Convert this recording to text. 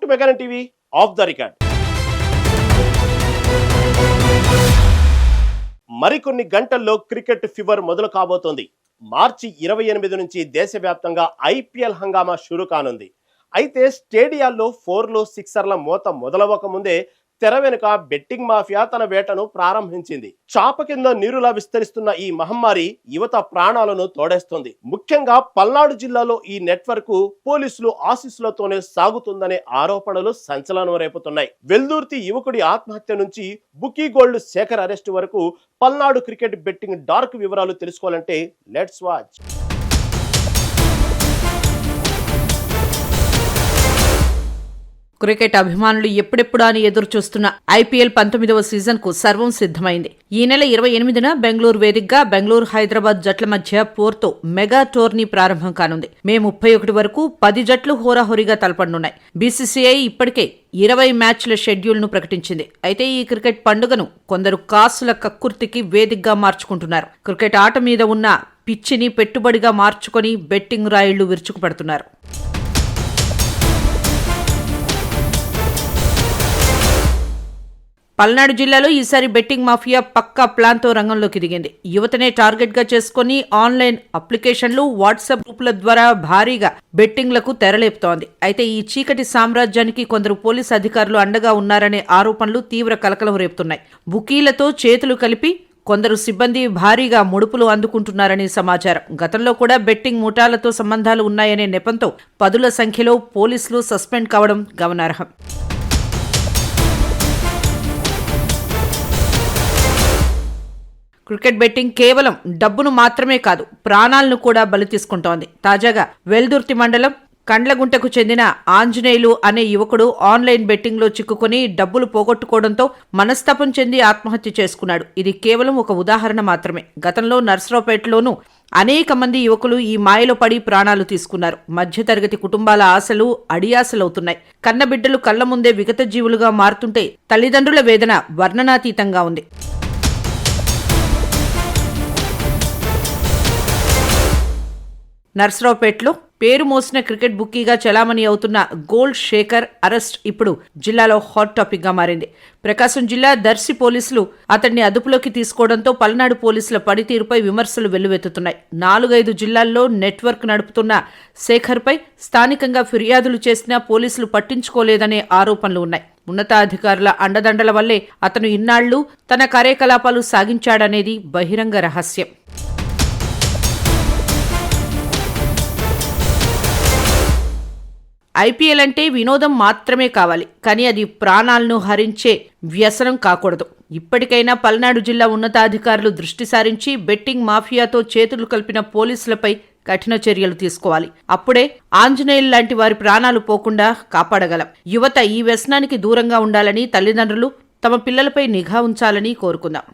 To మెగానన్ TV of the record. మరికొన్ని గంటల్లో క్రికెట్ ఫీవర్ మొదలు కాబోతోంది. మార్చి 28 నుంచి దేశవ్యాప్తంగా ఐపీఎల్ హంగామా షురు కానుంది. అయితే స్టేడియాల్లో 4లు 6ల మోత మొదలవక ముందే తెర వెనుక బెట్టింగ్ మాఫియా తన వేటను ప్రారంభించింది. చాప కింద నీరులా విస్తరిస్తున్న ఈ మహమ్మారి యువత ప్రాణాలను తోడేస్తోంది. ముఖ్యంగా పల్నాడు జిల్లాలో ఈ నెట్వర్క్ పోలీసులు ఆశీస్సులతోనే సాగుతుందనే ఆరోపణలు సంచలనం రేపుతున్నాయి. వెల్దుర్తి యువకుడి ఆత్మహత్య నుంచి బుకీ గోల్డ్ శేఖర్ అరెస్టు వరకు పల్నాడు క్రికెట్ బెట్టింగ్ డార్క్ వివరాలు తెలుసుకోవాలంటే లెట్స్ వాచ్. క్రికెట్ అభిమానులు ఎప్పుడెప్పుడా అని ఎదురు చూస్తున్న ఐపీఎల్ 19వ సీజన్ కు సర్వం సిద్ధమైంది. ఈ నెల 28న బెంగళూరు వేదికగా బెంగళూరు హైదరాబాద్ జట్ల మధ్య పోర్తో మెగా టోర్నీ ప్రారంభం కానుంది. మే 31 వరకు 10 జట్లు హోరాహోరీగా తలపడనున్నాయి. బీసీసీఐ ఇప్పటికే 20 మ్యాచ్ల షెడ్యూల్ ను ప్రకటించింది. అయితే ఈ క్రికెట్ పండుగను కొందరు కాసుల కక్కుర్తికి వేదికగా మార్చుకుంటున్నారు. క్రికెట్ ఆట మీద ఉన్న పిచ్చిని పెట్టుబడిగా మార్చుకొని బెట్టింగ్ రాయిళ్లు విరుచుకుపడుతున్నారు. పల్నాడు జిల్లాలో ఈసారి బెట్టింగ్ మాఫియా పక్కా ప్లాన్తో రంగంలోకి దిగింది. యువతనే టార్గెట్గా చేసుకుని ఆన్లైన్ అప్లికేషన్లు, వాట్సాప్ గ్రూపుల ద్వారా భారీగా బెట్టింగ్లకు తెరలేపుతోంది. అయితే ఈ చీకటి సామ్రాజ్యానికి కొందరు పోలీసు అధికారులు అండగా ఉన్నారనే ఆరోపణలు తీవ్ర కలకలం రేపుతున్నాయి. బుకీలతో చేతులు కలిపి కొందరు సిబ్బంది భారీగా ముడుపులు అందుకుంటున్నారని సమాచారం. గతంలో కూడా బెట్టింగ్ ముఠాలతో సంబంధాలు ఉన్నాయనే నెపంతో పదుల సంఖ్యలో పోలీసులు సస్పెండ్ కావడం గమనార్హం. క్రికెట్ బెట్టింగ్ కేవలం డబ్బును మాత్రమే కాదు, ప్రాణాలను కూడా బలి తీసుకుంటోంది. తాజాగా వెల్దుర్తి మండలం కండ్లగుంటకు చెందిన ఆంజనేయులు అనే యువకుడు ఆన్లైన్ బెట్టింగ్లో చిక్కుకుని డబ్బులు పోగొట్టుకోవడంతో మనస్తాపం చెంది ఆత్మహత్య చేసుకున్నాడు. ఇది కేవలం ఒక ఉదాహరణ మాత్రమే. గతంలో నర్సరావుపేటలోనూ అనేక మంది యువకులు ఈ మాయలో పడి ప్రాణాలు తీసుకున్నారు. మధ్యతరగతి కుటుంబాల ఆశలు అడియాసలవుతున్నాయి. కన్నబిడ్డలు కళ్ల ముందే విగత జీవులుగా మారుతుంటే తల్లిదండ్రుల వేదన వర్ణనాతీతంగా ఉంది. నర్సరావుపేటలో పేరు మోసిన క్రికెట్ బుక్కీగా చలామణి అవుతున్న గోల్డ్ శేఖర్ అరెస్ట్ ఇప్పుడు జిల్లాలో హాట్ టాపిక్ గా మారింది. ప్రకాశం జిల్లా దర్శి పోలీసులు అతన్ని అదుపులోకి తీసుకోవడంతో పల్నాడు పోలీసుల పనితీరుపై విమర్శలు వెల్లువెత్తుతున్నాయి. 4-5 జిల్లాల్లో నెట్వర్క్ నడుపుతున్న శేఖర్పై స్థానికంగా ఫిర్యాదులు చేసినా పోలీసులు పట్టించుకోలేదనే ఆరోపణలు ఉన్నాయి. ఉన్నతాధికారుల అండదండల వల్లే అతను ఇన్నాళ్లు తన కార్యకలాపాలు సాగించాడనేది బహిరంగ రహస్యం. ఐపీఎల్ అంటే వినోదం మాత్రమే కావాలి, కానీ అది ప్రాణాలను హరించే వ్యసనం కాకూడదు. ఇప్పటికైనా పల్నాడు జిల్లా ఉన్నతాధికారులు దృష్టి సారించి బెట్టింగ్ మాఫియాతో చేతులు కలిపిన పోలీసులపై కఠిన చర్యలు తీసుకోవాలి. అప్పుడే ఆంజనేయులు లాంటి వారి ప్రాణాలు పోకుండా కాపాడగలం. యువత ఈ వ్యసనానికి దూరంగా ఉండాలని, తల్లిదండ్రులు తమ పిల్లలపై నిఘా ఉంచాలని కోరుకుందాం.